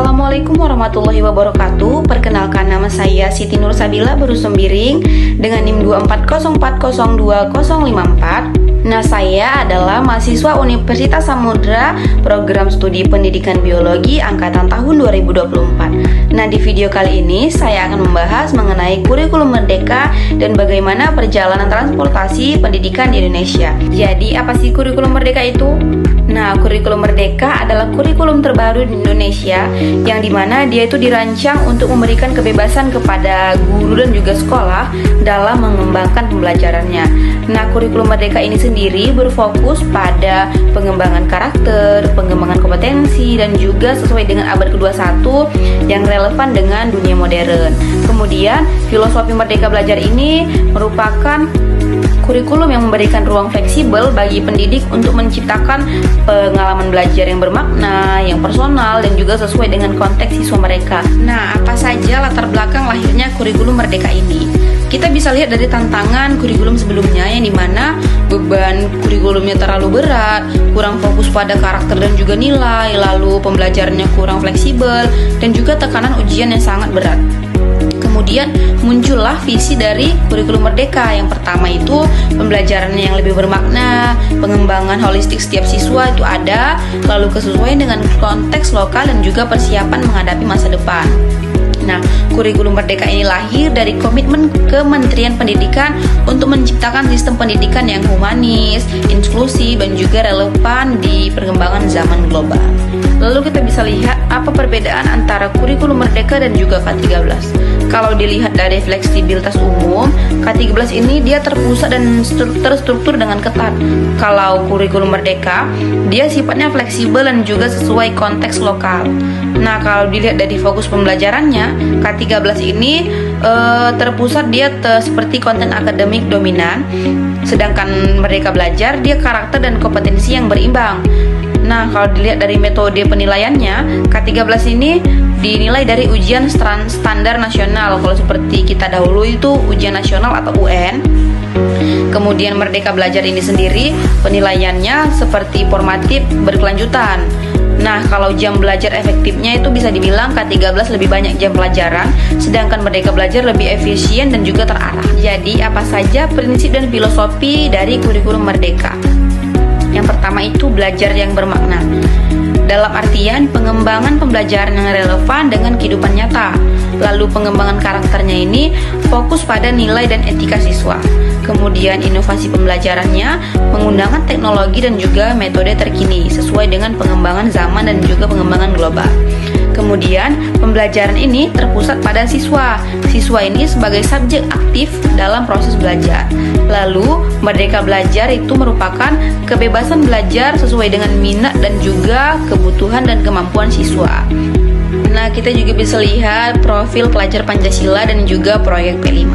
Assalamualaikum warahmatullahi wabarakatuh. Perkenalkan, nama saya Siti Nur Sabila Berusumbiring dengan NIM 240402054. Nah, saya adalah mahasiswa Universitas Samudra Program Studi Pendidikan Biologi Angkatan tahun 2024. Nah, di video kali ini saya akan membahas mengenai kurikulum merdeka dan bagaimana perjalanan transportasi pendidikan di Indonesia. Jadi, apa sih kurikulum merdeka itu? Nah, kurikulum merdeka adalah kurikulum terbaru di Indonesia yang dimana dia itu dirancang untuk memberikan kebebasan kepada guru dan juga sekolah dalam mengembangkan pembelajarannya. Nah, kurikulum merdeka ini sendiri berfokus pada pengembangan karakter, pengembangan kompetensi, dan juga sesuai dengan abad ke-21 yang relevan dengan dunia modern. Kemudian, filosofi Merdeka Belajar ini merupakan kurikulum yang memberikan ruang fleksibel bagi pendidik untuk menciptakan pengalaman belajar yang bermakna, yang personal, dan juga sesuai dengan konteks siswa mereka. Nah, apa saja latar belakang lahirnya kurikulum merdeka ini? Kita bisa lihat dari tantangan kurikulum sebelumnya yang dimana beban kurikulumnya terlalu berat, kurang fokus pada karakter dan juga nilai, lalu pembelajarannya kurang fleksibel, dan juga tekanan ujian yang sangat berat. Kemudian muncullah visi dari kurikulum merdeka. Yang pertama itu pembelajarannya yang lebih bermakna, pengembangan holistik setiap siswa itu ada, lalu kesesuaian dengan konteks lokal dan juga persiapan menghadapi masa depan. Nah, kurikulum merdeka ini lahir dari komitmen Kementerian Pendidikan untuk menciptakan sistem pendidikan yang humanis, inklusif, dan juga relevan di perkembangan zaman global. Lalu kita bisa lihat apa perbedaan antara kurikulum merdeka dan juga K13. Kalau dilihat dari fleksibilitas umum, K13 ini dia terpusat dan terstruktur dengan ketat. Kalau kurikulum merdeka, dia sifatnya fleksibel dan juga sesuai konteks lokal. Nah, kalau dilihat dari fokus pembelajarannya, K13 ini terpusat dia seperti konten akademik dominan, sedangkan Merdeka Belajar dia karakter dan kompetensi yang berimbang. Nah, kalau dilihat dari metode penilaiannya, K13 ini dinilai dari ujian standar nasional. Kalau seperti kita dahulu itu ujian nasional atau UN. Kemudian Merdeka Belajar ini sendiri penilaiannya seperti formatif berkelanjutan. Nah, kalau jam belajar efektifnya itu bisa dibilang K13 lebih banyak jam pelajaran, sedangkan Merdeka Belajar lebih efisien dan juga terarah. Jadi, apa saja prinsip dan filosofi dari kurikulum merdeka? Yang pertama itu belajar yang bermakna. Dalam artian pengembangan pembelajaran yang relevan dengan kehidupan nyata. Lalu pengembangan karakternya ini fokus pada nilai dan etika siswa. Kemudian inovasi pembelajarannya menggunakan teknologi dan juga metode terkini sesuai dengan pengembangan zaman dan juga pengembangan global. Kemudian pembelajaran ini terpusat pada siswa. Siswa ini sebagai subjek aktif dalam proses belajar. Lalu Merdeka Belajar itu merupakan kebebasan belajar sesuai dengan minat dan juga kebutuhan dan kemampuan siswa. Nah, kita juga bisa lihat profil pelajar Pancasila dan juga proyek P5.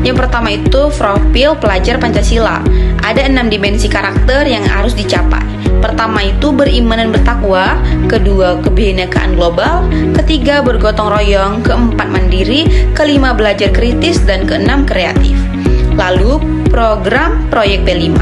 Yang pertama itu profil pelajar Pancasila. Ada 6 dimensi karakter yang harus dicapai. Pertama itu beriman dan bertakwa, kedua kebinekaan global, ketiga bergotong royong, keempat mandiri, kelima belajar kritis, dan keenam kreatif. Lalu program proyek P5.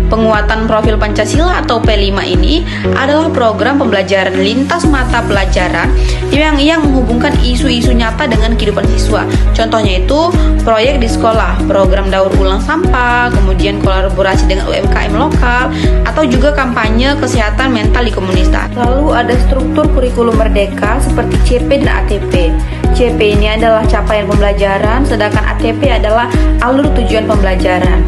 Penguatan profil Pancasila atau P5 ini adalah program pembelajaran lintas mata pelajaran yang menghubungkan isu-isu nyata dengan kehidupan siswa. Contohnya itu proyek di sekolah, program daur ulang sampah, kemudian kolaborasi dengan UMKM lokal, atau juga kampanye kesehatan mental di komunitas. Lalu ada struktur kurikulum merdeka seperti CP dan ATP. CP ini adalah capaian pembelajaran, sedangkan ATP adalah alur tujuan pembelajaran.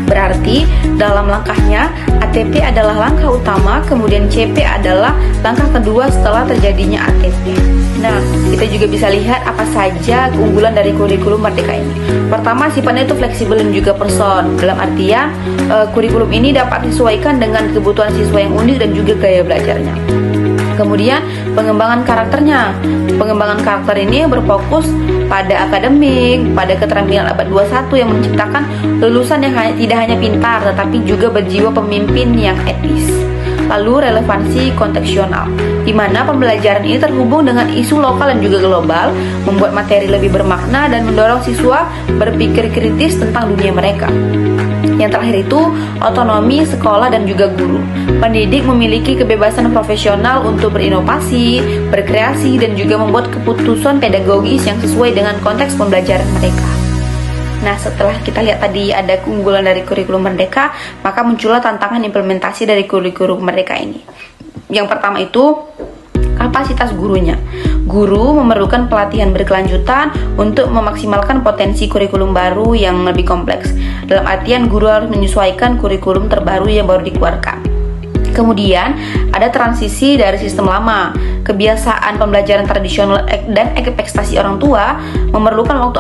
Berarti dalam langkahnya ATP adalah langkah utama, kemudian CP adalah langkah kedua setelah terjadinya ATP. Nah, kita juga bisa lihat apa saja keunggulan dari kurikulum merdeka ini. Pertama, sifatnya itu fleksibel dan juga person. Dalam artian kurikulum ini dapat disesuaikan dengan kebutuhan siswa yang unik dan juga gaya belajarnya. Kemudian pengembangan karakternya. Pengembangan karakter ini berfokus pada akademik, pada keterampilan abad 21 yang menciptakan lulusan yang tidak hanya pintar tetapi juga berjiwa pemimpin yang etis. Lalu relevansi kontekstual, di mana pembelajaran ini terhubung dengan isu lokal dan juga global, membuat materi lebih bermakna dan mendorong siswa berpikir kritis tentang dunia mereka. Yang terakhir itu otonomi sekolah dan juga guru. Pendidik memiliki kebebasan profesional untuk berinovasi, berkreasi, dan juga membuat keputusan pedagogis yang sesuai dengan konteks pembelajaran mereka. Nah, setelah kita lihat tadi ada keunggulan dari kurikulum merdeka, maka muncullah tantangan implementasi dari kurikulum merdeka ini. Yang pertama itu kapasitas gurunya. Guru memerlukan pelatihan berkelanjutan untuk memaksimalkan potensi kurikulum baru yang lebih kompleks. Dalam artian guru harus menyesuaikan kurikulum terbaru yang baru dikeluarkan. Kemudian ada transisi dari sistem lama. Kebiasaan pembelajaran tradisional dan ekspektasi orang tua memerlukan waktu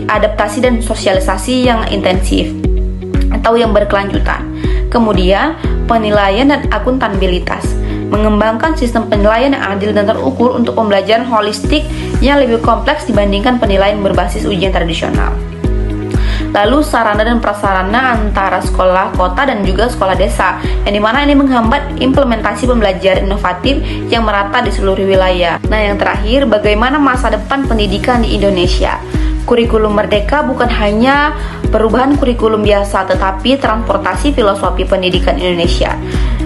adaptasi dan sosialisasi yang intensif atau yang berkelanjutan. Kemudian penilaian dan akuntabilitas. Mengembangkan sistem penilaian yang adil dan terukur untuk pembelajaran holistik yang lebih kompleks dibandingkan penilaian berbasis ujian tradisional. Lalu sarana dan prasarana antara sekolah kota dan juga sekolah desa, yang dimana ini menghambat implementasi pembelajaran inovatif yang merata di seluruh wilayah. Nah, yang terakhir, bagaimana masa depan pendidikan di Indonesia? Kurikulum merdeka bukan hanya perubahan kurikulum biasa, tetapi transportasi filosofi pendidikan Indonesia.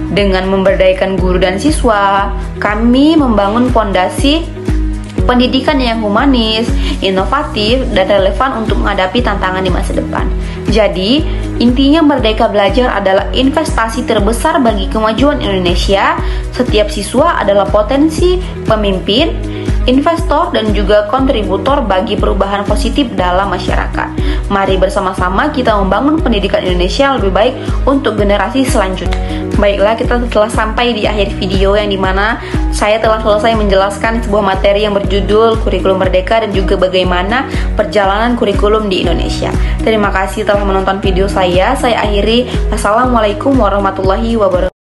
Dengan memberdayakan guru dan siswa, kami membangun fondasi pendidikan yang humanis, inovatif, dan relevan untuk menghadapi tantangan di masa depan. Jadi, intinya Merdeka Belajar adalah investasi terbesar bagi kemajuan Indonesia. Setiap siswa adalah potensi pemimpin, investor, dan juga kontributor bagi perubahan positif dalam masyarakat. Mari bersama-sama kita membangun pendidikan Indonesia yang lebih baik untuk generasi selanjutnya. Baiklah, kita telah sampai di akhir video yang dimana saya telah selesai menjelaskan sebuah materi yang berjudul Kurikulum Merdeka dan juga bagaimana perjalanan kurikulum di Indonesia. Terima kasih telah menonton video saya. Saya akhiri. Wassalamualaikum warahmatullahi wabarakatuh.